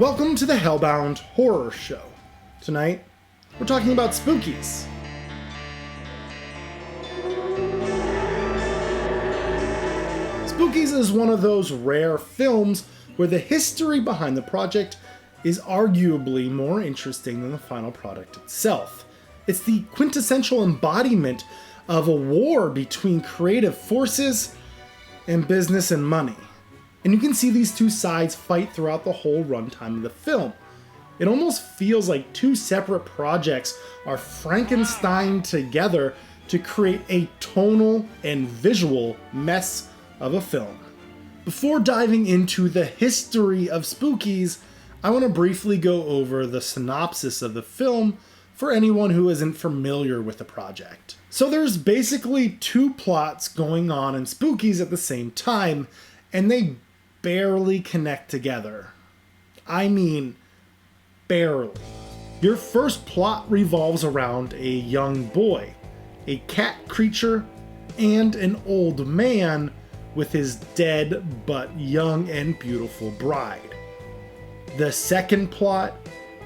Welcome to the HellBound Horror Show. Tonight, we're talking about Spookies. Spookies is one of those rare films where the history behind the project is arguably more interesting than the final product itself. It's the quintessential embodiment of a war between creative forces and business and money. And you can see these two sides fight throughout the whole runtime of the film. It almost feels like two separate projects are Frankensteined together to create a tonal and visual mess of a film. Before diving into the history of Spookies, I want to briefly go over the synopsis of the film for anyone who isn't familiar with the project. So there's basically two plots going on in Spookies at the same time, and they barely connect together. I mean, barely. Your first plot revolves around a young boy, a cat creature, and an old man with his dead but young and beautiful bride. The second plot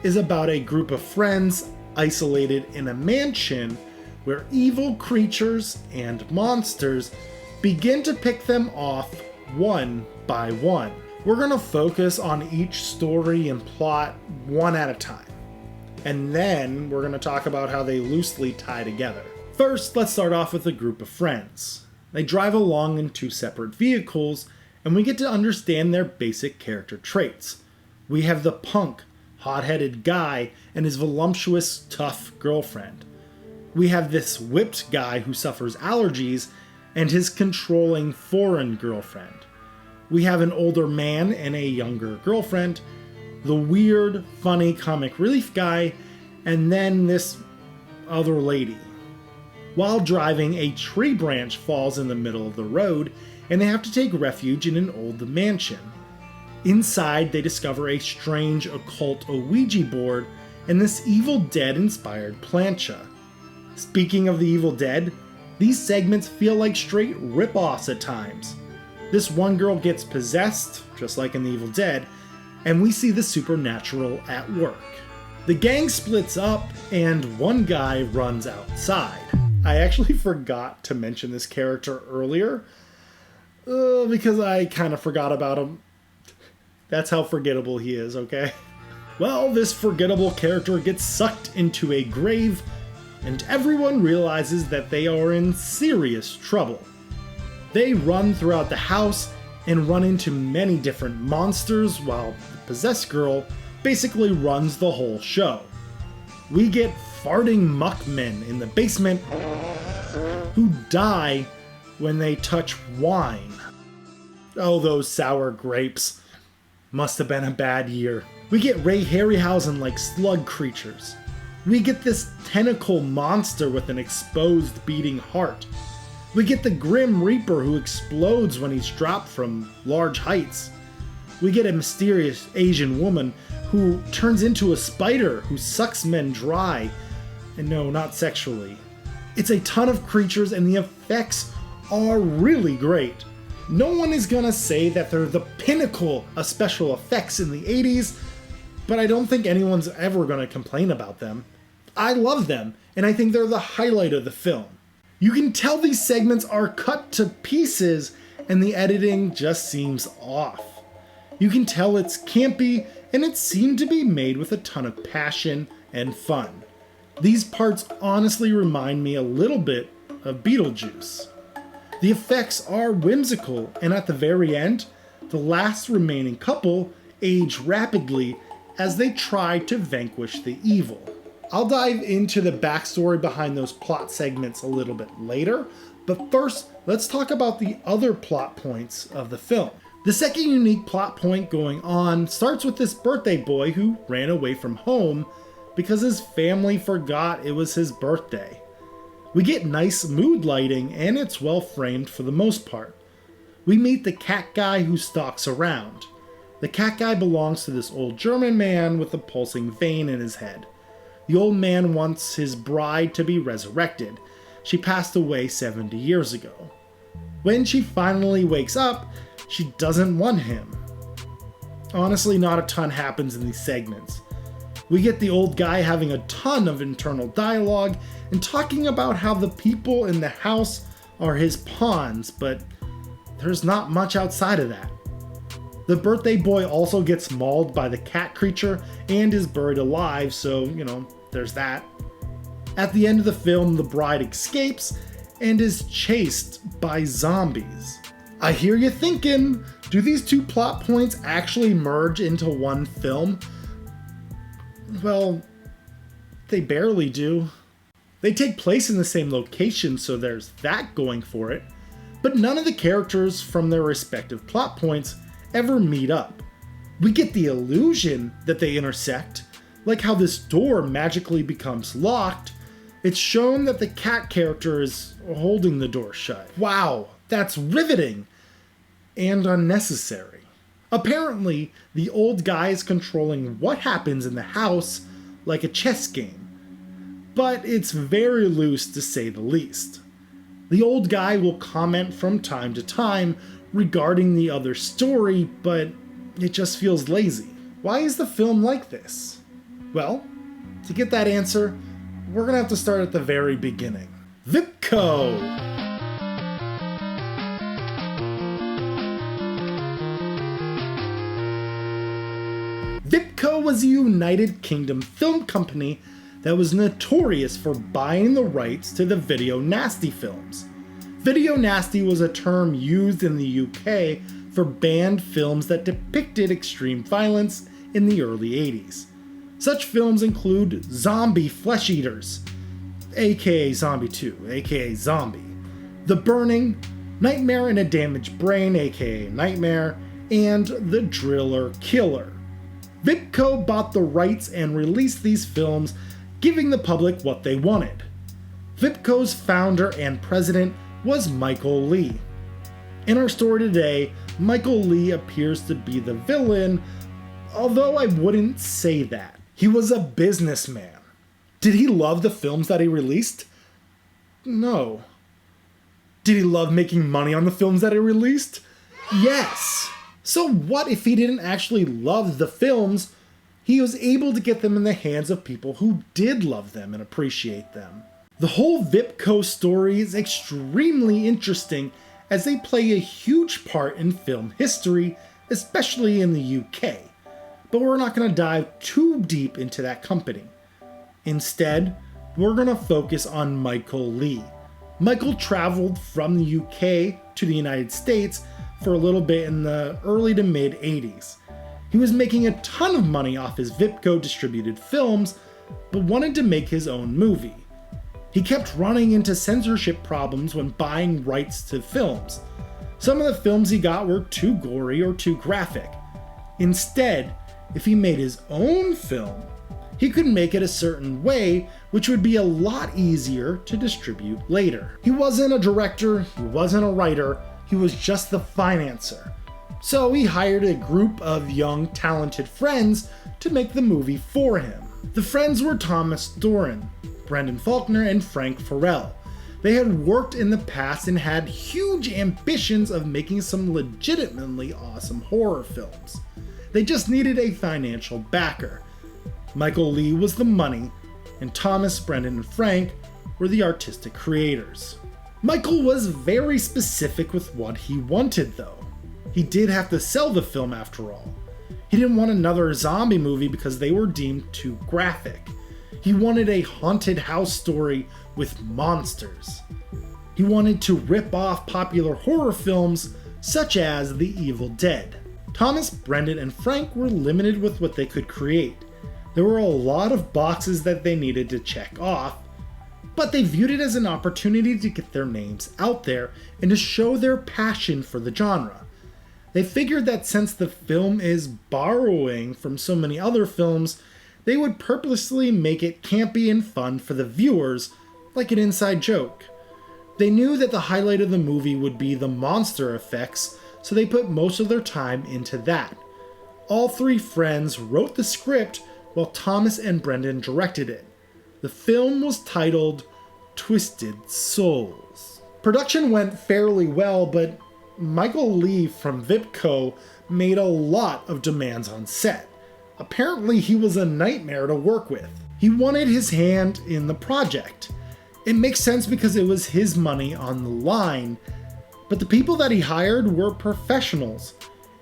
is about a group of friends isolated in a mansion where evil creatures and monsters begin to pick them off one by one. We're going to focus on each story and plot one at a time. And then we're going to talk about how they loosely tie together. First, let's start off with a group of friends. They drive along in two separate vehicles, and we get to understand their basic character traits. We have the punk, hot-headed guy and his voluptuous, tough girlfriend. We have this whipped guy who suffers allergies and his controlling foreign girlfriend. We have an older man and a younger girlfriend, the weird, funny comic relief guy, and then this other lady. While driving, a tree branch falls in the middle of the road, and they have to take refuge in an old mansion. Inside, they discover a strange occult Ouija board and this Evil Dead-inspired plancha. Speaking of the Evil Dead, these segments feel like straight rip-offs at times. This one girl gets possessed, just like in the Evil Dead, and we see the supernatural at work. The gang splits up, and one guy runs outside. I actually forgot to mention this character earlier, because I kind of forgot about him. That's how forgettable he is, okay? Well, this forgettable character gets sucked into a grave, and everyone realizes that they are in serious trouble. They run throughout the house and run into many different monsters while the possessed girl basically runs the whole show. We get farting muckmen in the basement who die when they touch wine. Oh, those sour grapes. Must have been a bad year. We get Ray Harryhausen-like slug creatures. We get this tentacle monster with an exposed beating heart. We get the Grim Reaper who explodes when he's dropped from large heights. We get a mysterious Asian woman who turns into a spider who sucks men dry. And no, not sexually. It's a ton of creatures and the effects are really great. No one is gonna say that they're the pinnacle of special effects in the 80s, but I don't think anyone's ever gonna complain about them. I love them, and I think they're the highlight of the film. You can tell these segments are cut to pieces, and the editing just seems off. You can tell it's campy, and it seemed to be made with a ton of passion and fun. These parts honestly remind me a little bit of Beetlejuice. The effects are whimsical, and at the very end, the last remaining couple age rapidly as they try to vanquish the evil. I'll dive into the backstory behind those plot segments a little bit later, but first, let's talk about the other plot points of the film. The second unique plot point going on starts with this birthday boy who ran away from home because his family forgot it was his birthday. We get nice mood lighting, and it's well framed for the most part. We meet the cat guy who stalks around. The cat guy belongs to this old German man with a pulsing vein in his head. The old man wants his bride to be resurrected. She passed away 70 years ago. When she finally wakes up, she doesn't want him. Honestly, not a ton happens in these segments. We get the old guy having a ton of internal dialogue and talking about how the people in the house are his pawns, but there's not much outside of that. The birthday boy also gets mauled by the cat creature and is buried alive, so, there's that. At the end of the film, the bride escapes and is chased by zombies. I hear you thinking, do these two plot points actually merge into one film? Well, they barely do. They take place in the same location, so there's that going for it, but none of the characters from their respective plot points ever meet up. We get the illusion that they intersect, like how this door magically becomes locked. It's shown that the cat character is holding the door shut. Wow, that's riveting and unnecessary. Apparently, the old guy is controlling what happens in the house like a chess game, but it's very loose to say the least. The old guy will comment from time to time regarding the other story, but it just feels lazy. Why is the film like this? Well, to get that answer, we're gonna have to start at the very beginning. Vipco! Vipco was a United Kingdom film company that was notorious for buying the rights to the video nasty films. Video nasty was a term used in the UK for banned films that depicted extreme violence in the early 80s. Such films include Zombie Flesh Eaters, aka Zombie 2, aka Zombie, The Burning, Nightmare in a Damaged Brain, aka Nightmare, and The Driller Killer. Vipco bought the rights and released these films, giving the public what they wanted. Vipco's founder and president was Michael Lee. In our story today, Michael Lee appears to be the villain, although I wouldn't say that. He was a businessman. Did he love the films that he released? No. Did he love making money on the films that he released? Yes. So what if he didn't actually love the films? He was able to get them in the hands of people who did love them and appreciate them. The whole Vipco story is extremely interesting as they play a huge part in film history, especially in the UK. But we're not going to dive too deep into that company. Instead, we're going to focus on Michael Lee. Michael traveled from the UK to the United States for a little bit in the early to mid 80s. He was making a ton of money off his Vipco distributed films, but wanted to make his own movie. He kept running into censorship problems when buying rights to films. Some of the films he got were too gory or too graphic. Instead, if he made his own film, he could make it a certain way, which would be a lot easier to distribute later. He wasn't a director, he wasn't a writer, he was just the financer. So he hired a group of young, talented friends to make the movie for him. The friends were Thomas Doran, Brendan Faulkner, and Frank Farrell. They had worked in the past and had huge ambitions of making some legitimately awesome horror films. They just needed a financial backer. Michael Lee was the money, and Thomas, Brendan, and Frank were the artistic creators. Michael was very specific with what he wanted, though. He did have to sell the film after all. He didn't want another zombie movie because they were deemed too graphic. He wanted a haunted house story with monsters. He wanted to rip off popular horror films such as The Evil Dead. Thomas, Brendan, and Frank were limited with what they could create. There were a lot of boxes that they needed to check off, but they viewed it as an opportunity to get their names out there and to show their passion for the genre. They figured that since the film is borrowing from so many other films, they would purposely make it campy and fun for the viewers, like an inside joke. They knew that the highlight of the movie would be the monster effects, so they put most of their time into that. All three friends wrote the script while Thomas and Brendan directed it. The film was titled Twisted Souls. Production went fairly well, but Michael Lee from Vipco made a lot of demands on set. Apparently he was a nightmare to work with. He wanted his hand in the project. It makes sense because it was his money on the line, but the people that he hired were professionals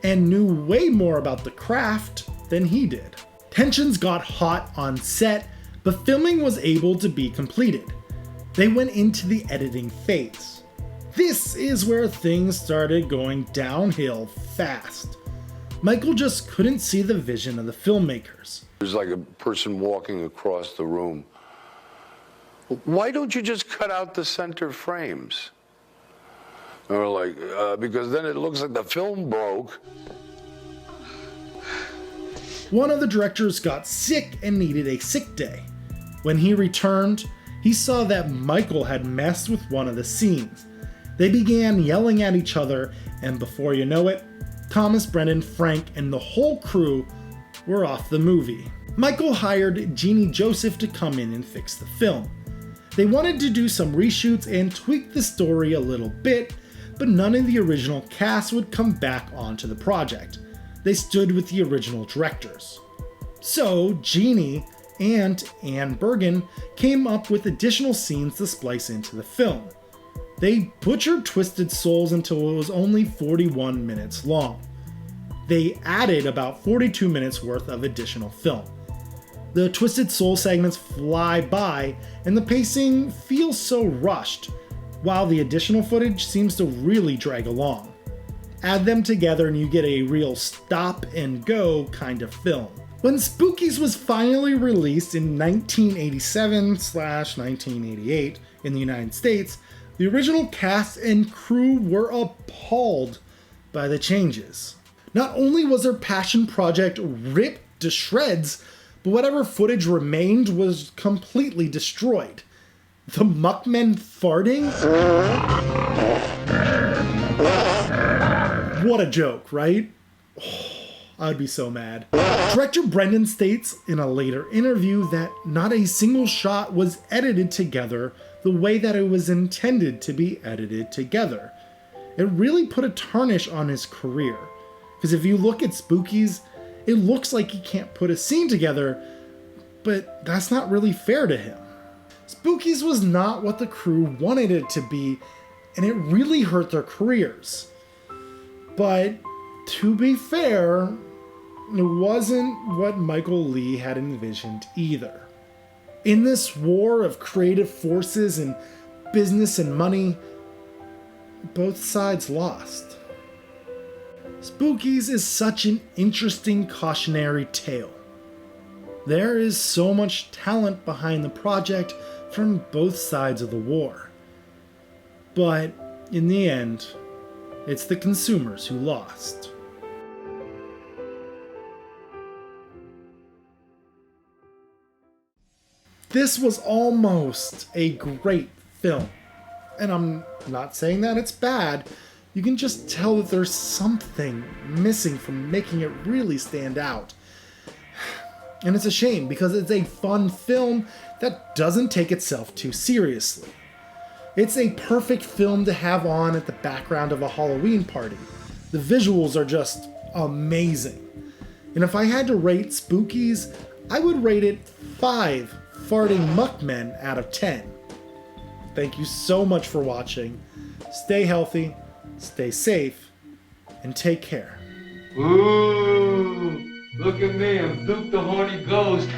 and knew way more about the craft than he did. Tensions got hot on set, but filming was able to be completed. They went into the editing phase. This is where things started going downhill fast. Michael just couldn't see the vision of the filmmakers. There's like a person walking across the room. Why don't you just cut out the center frames? Or like, because then it looks like the film broke. One of the directors got sick and needed a sick day. When he returned, he saw that Michael had messed with one of the scenes. They began yelling at each other, and before you know it, Thomas, Brendan, Frank, and the whole crew were off the movie. Michael hired Jeannie Joseph to come in and fix the film. They wanted to do some reshoots and tweak the story a little bit, but none of the original cast would come back onto the project. They stood with the original directors. So Jeannie and Anne Bergen came up with additional scenes to splice into the film. They butchered Twisted Souls until it was only 41 minutes long. They added about 42 minutes worth of additional film. The Twisted Soul segments fly by, and the pacing feels so rushed, while the additional footage seems to really drag along. Add them together and you get a real stop and go kind of film. When Spookies was finally released in 1987/1988 in the United States, the original cast and crew were appalled by the changes. Not only was their passion project ripped to shreds, but whatever footage remained was completely destroyed. The Muckmen farting? What a joke, right? Oh, I'd be so mad. Director Brendan states in a later interview that not a single shot was edited together the way that it was intended to be edited together. It really put a tarnish on his career. Because if you look at Spookies, it looks like he can't put a scene together, but that's not really fair to him. Spookies was not what the crew wanted it to be, and it really hurt their careers. But to be fair, it wasn't what Michael Lee had envisioned either. In this war of creative forces and business and money, both sides lost. Spookies is such an interesting cautionary tale. There is so much talent behind the project from both sides of the war. But in the end, it's the consumers who lost. This was almost a great film. And I'm not saying that it's bad. You can just tell that there's something missing from making it really stand out. And it's a shame because it's a fun film that doesn't take itself too seriously. It's a perfect film to have on at the background of a Halloween party. The visuals are just amazing. And if I had to rate Spookies, I would rate it 5 farting muckmen out of 10. Thank you so much for watching. Stay healthy, stay safe, and take care. Ooh, look at me, I'm Duke the Horny Ghost.